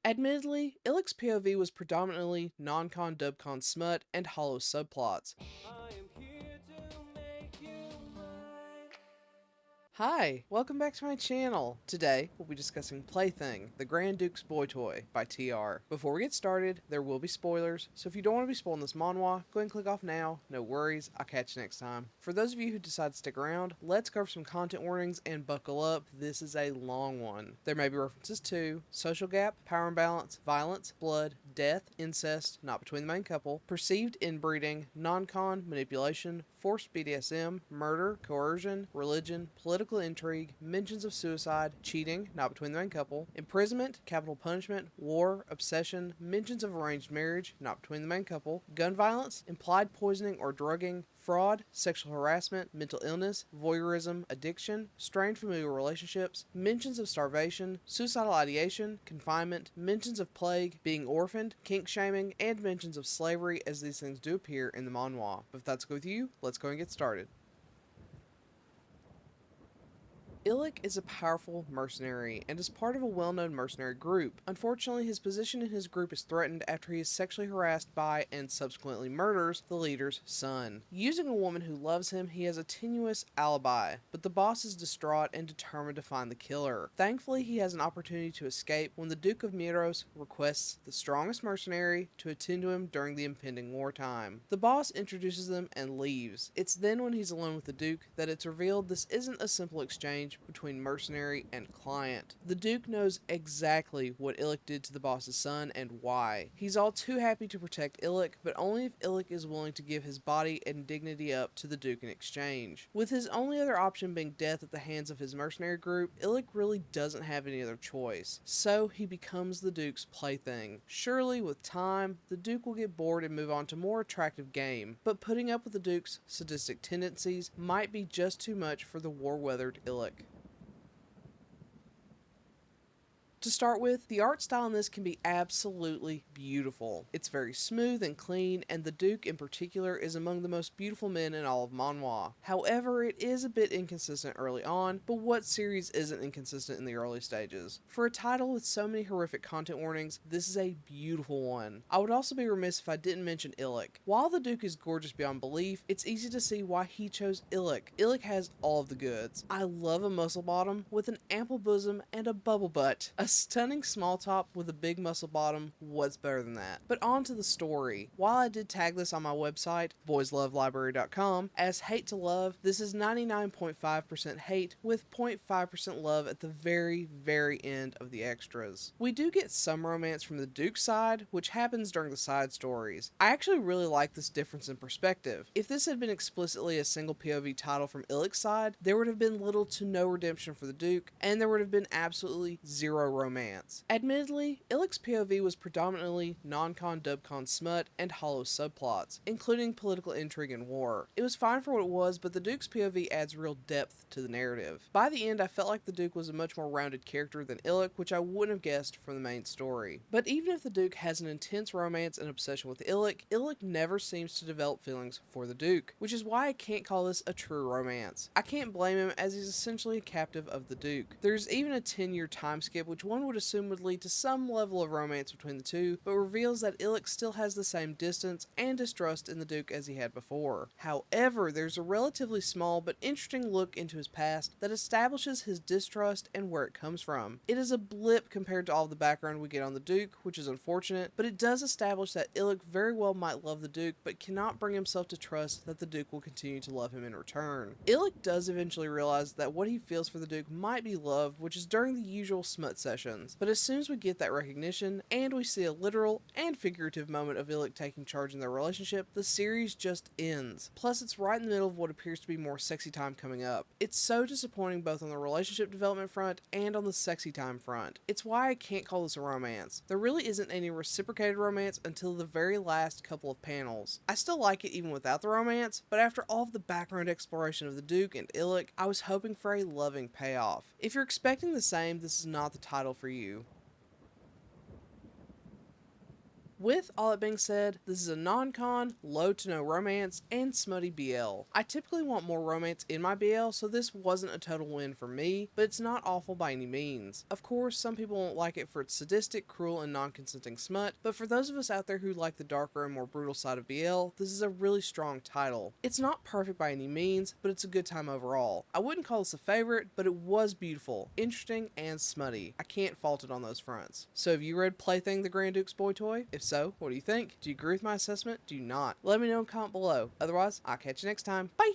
Admittedly, Illich's POV was predominantly non-con dubcon smut and hollow subplots. Hi, welcome back to my channel. Today, we'll be discussing Plaything, the Grand Duke's Boytoy by TR. Before we get started, there will be spoilers, so if you don't want to be spoiled in this manhwa, go ahead and click off now. No worries, I'll catch you next time. For those of you who decide to stick around, let's cover some content warnings and buckle up. This is a long one. There may be references to social gap, power imbalance, violence, blood, death, incest, not between the main couple, perceived inbreeding, non-con, manipulation, forced BDSM, murder, coercion, religion, political intrigue, mentions of suicide, cheating, not between the main couple, imprisonment, capital punishment, war, obsession, mentions of arranged marriage, not between the main couple, gun violence, implied poisoning or drugging, fraud, sexual harassment, mental illness, voyeurism, addiction, strained familial relationships, mentions of starvation, suicidal ideation, confinement, mentions of plague, being orphaned, kink shaming, and mentions of slavery, as these things do appear in the manhwa. But if that's good with you, let's go and get started. Illich is a powerful mercenary and is part of a well-known mercenary group. Unfortunately, his position in his group is threatened after he is sexually harassed by and subsequently murders the leader's son. Using a woman who loves him, he has a tenuous alibi, but the boss is distraught and determined to find the killer. Thankfully, he has an opportunity to escape when the Duke of Miros requests the strongest mercenary to attend to him during the impending wartime. The boss introduces them and leaves. It's then when he's alone with the Duke that it's revealed this isn't a simple exchange between mercenary and client. The Duke knows exactly what Illich did to the boss's son and why. He's all too happy to protect Illich, but only if Illich is willing to give his body and dignity up to the Duke in exchange. With his only other option being death at the hands of his mercenary group, Illich really doesn't have any other choice. So he becomes the Duke's plaything. Surely, with time, the Duke will get bored and move on to more attractive game, but putting up with the Duke's sadistic tendencies might be just too much for the war-weathered Illich. To start with, the art style in this can be absolutely beautiful. It's very smooth and clean, and the Duke in particular is among the most beautiful men in all of Manhwa. However, it is a bit inconsistent early on, but what series isn't inconsistent in the early stages? For a title with so many horrific content warnings, this is a beautiful one. I would also be remiss if I didn't mention Illich. While the Duke is gorgeous beyond belief, it's easy to see why he chose Illich. Illich has all of the goods. I love a muscle bottom with an ample bosom and a bubble butt. A stunning small top with a big muscle bottom, what's better than that? But on to the story. While I did tag this on my website, boyslovelibrary.com, as hate to love, this is 99.5% hate with 0.5% love at the very, very end of the extras. We do get some romance from the Duke's side, which happens during the side stories. I actually really like this difference in perspective. If this had been explicitly a single POV title from Illich's side, there would have been little to no redemption for the Duke, and there would have been absolutely zero romance. Admittedly, Illich's POV was predominantly non-con dubcon smut and hollow subplots, including political intrigue and war. It was fine for what it was, but the Duke's POV adds real depth to the narrative. By the end, I felt like the Duke was a much more rounded character than Illich, which I wouldn't have guessed from the main story. But even if the Duke has an intense romance and obsession with Illich, Illich never seems to develop feelings for the Duke, which is why I can't call this a true romance. I can't blame him, as he's essentially a captive of the Duke. There's even a 10-year time skip, which one would assume would lead to some level of romance between the two, but reveals that Illich still has the same distance and distrust in the Duke as he had before. However, there's a relatively small but interesting look into his past that establishes his distrust and where it comes from. It is a blip compared to all the background we get on the Duke, which is unfortunate, but it does establish that Illich very well might love the Duke, but cannot bring himself to trust that the Duke will continue to love him in return. Illich does eventually realize that what he feels for the Duke might be love, which is during the usual smut sessions, but as soon as we get that recognition, and we see a literal and figurative moment of Illich taking charge in their relationship, the series just ends. Plus, it's right in the middle of what appears to be more sexy time coming up. It's so disappointing both on the relationship development front and on the sexy time front. It's why I can't call this a romance. There really isn't any reciprocated romance until the very last couple of panels. I still like it even without the romance, but after all of the background exploration of the Duke and Illich, I was hoping for a loving payoff. If you're expecting the same, this is not the title for you. With all that being said, this is a non-con, low to no romance, and smutty BL. I typically want more romance in my BL, so this wasn't a total win for me, but it's not awful by any means. Of course, some people won't like it for its sadistic, cruel, and non-consenting smut, but for those of us out there who like the darker and more brutal side of BL, this is a really strong title. It's not perfect by any means, but it's a good time overall. I wouldn't call this a favorite, but it was beautiful, interesting, and smutty. I can't fault it on those fronts. So have you read Plaything, the Grand Duke's Boytoy? If so, what do you think? Do you agree with my assessment? Do you not? Let me know in a comment below. Otherwise, I'll catch you next time. Bye!